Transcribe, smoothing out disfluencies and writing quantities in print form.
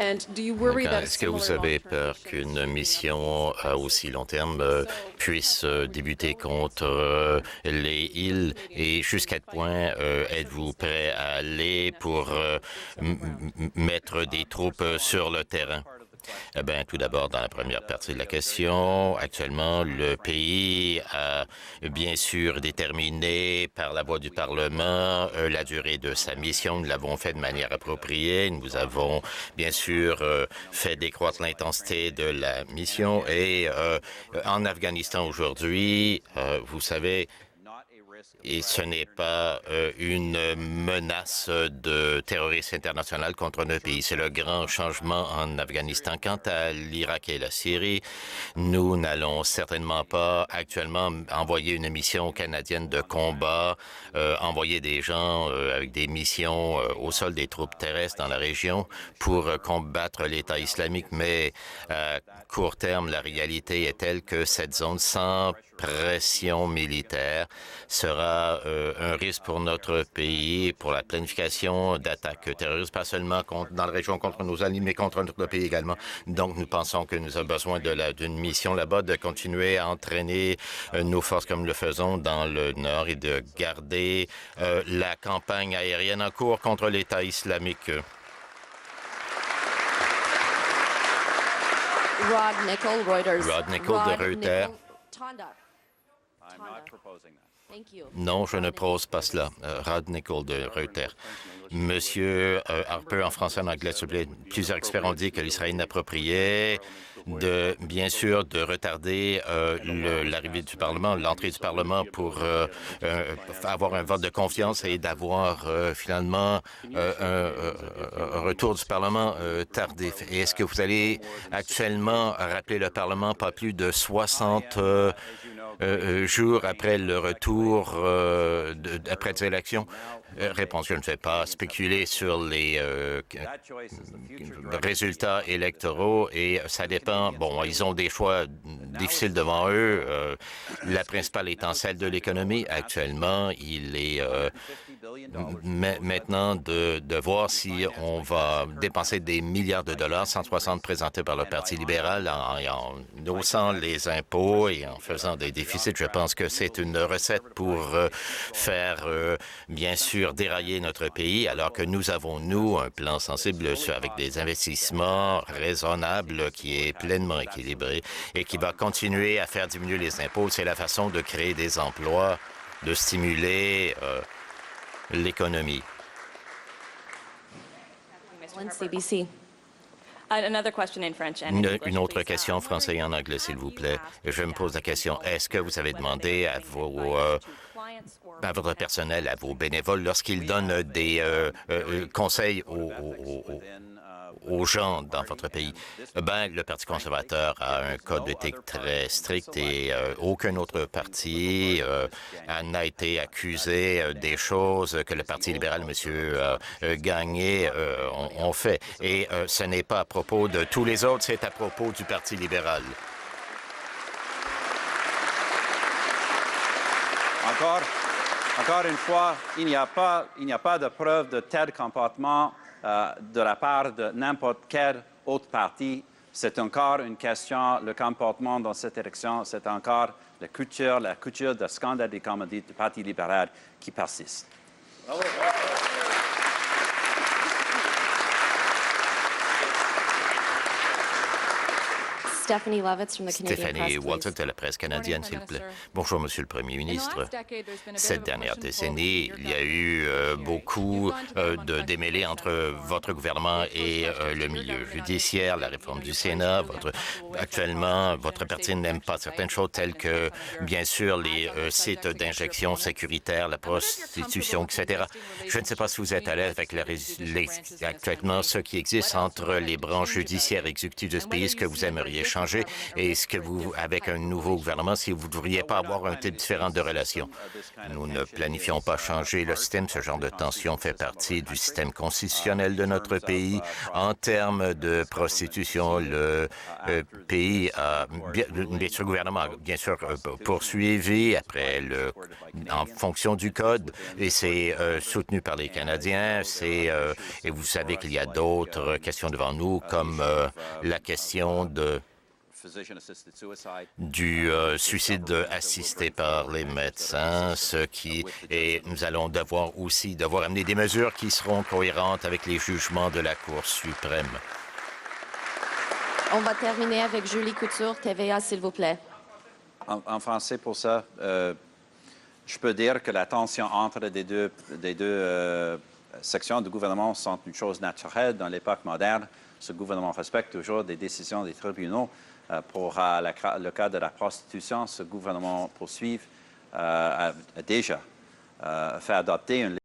Est-ce que vous avez peur qu'une mission à aussi long terme puisse débuter contre les îles et jusqu'à quel point êtes-vous prêt à aller pour mettre des troupes sur le terrain? Eh bien, tout d'abord, dans la première partie de la question, actuellement, le pays a bien sûr déterminé par la voie du Parlement la durée de sa mission. Nous l'avons fait de manière appropriée. Nous avons bien sûr fait décroître l'intensité de la mission. Et en Afghanistan aujourd'hui, vous savez, et ce n'est pas une menace de terrorisme international contre notre pays. C'est le grand changement en Afghanistan. Quant à l'Irak et la Syrie, nous n'allons certainement pas actuellement envoyer une mission canadienne de combat, envoyer des gens avec des missions au sol des troupes terrestres dans la région pour combattre l'État islamique. Mais à court terme, la réalité est telle que cette zone sans pression militaire sera un risque pour notre pays, pour la planification d'attaques terroristes, pas seulement dans la région contre nos alliés, mais contre notre pays également. Donc, nous pensons que nous avons besoin d'une mission là-bas, de continuer à entraîner nos forces comme nous le faisons dans le Nord et de garder la campagne aérienne en cours contre l'État islamique. Rod Nickel, Reuters. Rod Nickel de Reuters. Non, je ne pose pas cela. Rod Nickel de Reuters. Monsieur Harper, en français, en anglais, s'il vous plaît. Plusieurs experts ont dit qu'il serait inapproprié bien sûr, de retarder l'arrivée du Parlement, l'entrée du Parlement pour avoir un vote de confiance et d'avoir finalement un retour du Parlement tardif. Et est-ce que vous allez actuellement rappeler le Parlement pas plus de 60 jours après le retour après les élections? Réponse, je ne fais pas spéculer sur les résultats électoraux et ça dépend. Bon, ils ont des choix difficiles devant eux. La principale étant celle de l'économie. Actuellement, il est maintenant de voir si on va dépenser des milliards de dollars, 160 présentés par le Parti libéral, en haussant les impôts et en faisant des déficits. Je pense que c'est une recette pour faire, bien sûr, dérailler notre pays, alors que nous avons, nous, un plan sensible avec des investissements raisonnables qui est pleinement équilibré et qui va continuer à faire diminuer les impôts. C'est la façon de créer des emplois, de stimuler l'économie. CBC. Une autre question en français et en anglais, s'il vous plaît. Je me pose la question, est-ce que vous avez demandé à votre personnel, à vos bénévoles, lorsqu'ils donnent des conseils aux gens dans votre pays? Ben, le Parti conservateur a un code d'éthique très strict et aucun autre parti n'a été accusé des choses que le Parti libéral, M. Gagné, ont fait. Et ce n'est pas à propos de tous les autres, c'est à propos du Parti libéral. Encore une fois, il n'y a pas de preuve de tel comportement de la part de n'importe quel autre parti. C'est encore une question, le comportement dans cette élection, c'est encore la culture de scandale des commodités du Parti libéral qui persiste. Bravo. Stephanie Walton de la presse canadienne, s'il vous plaît. Bonjour, Monsieur le Premier ministre. Cette dernière décennie, il y a eu beaucoup de démêlés entre votre gouvernement et le milieu judiciaire, la réforme du Sénat. Actuellement, votre parti n'aime pas certaines choses telles que, bien sûr, les sites d'injection sécuritaire, la prostitution, etc. Je ne sais pas si vous êtes à l'aise avec actuellement ce qui existe entre les branches judiciaires et exécutives de ce pays. Est-ce que vous aimeriez changer changé. Est-ce que vous, avec un nouveau gouvernement, si vous ne devriez pas avoir un type différent de relation? Nous ne planifions pas changer le système. Ce genre de tension fait partie du système constitutionnel de notre pays. En termes de prostitution, le pays a, bien sûr, le gouvernement a bien sûr poursuivi en fonction du code, et c'est soutenu par les Canadiens. Et vous savez qu'il y a d'autres questions devant nous, comme la question du suicide assisté par les médecins, nous allons devoir amener des mesures qui seront cohérentes avec les jugements de la Cour suprême. On va terminer avec Julie Couture, TVA, s'il vous plaît. En français, pour ça, je peux dire que la tension entre les deux sections du gouvernement sont une chose naturelle dans l'époque moderne. Ce gouvernement respecte toujours des décisions des tribunaux. Pour le cas de la prostitution, ce gouvernement a déjà fait adopter une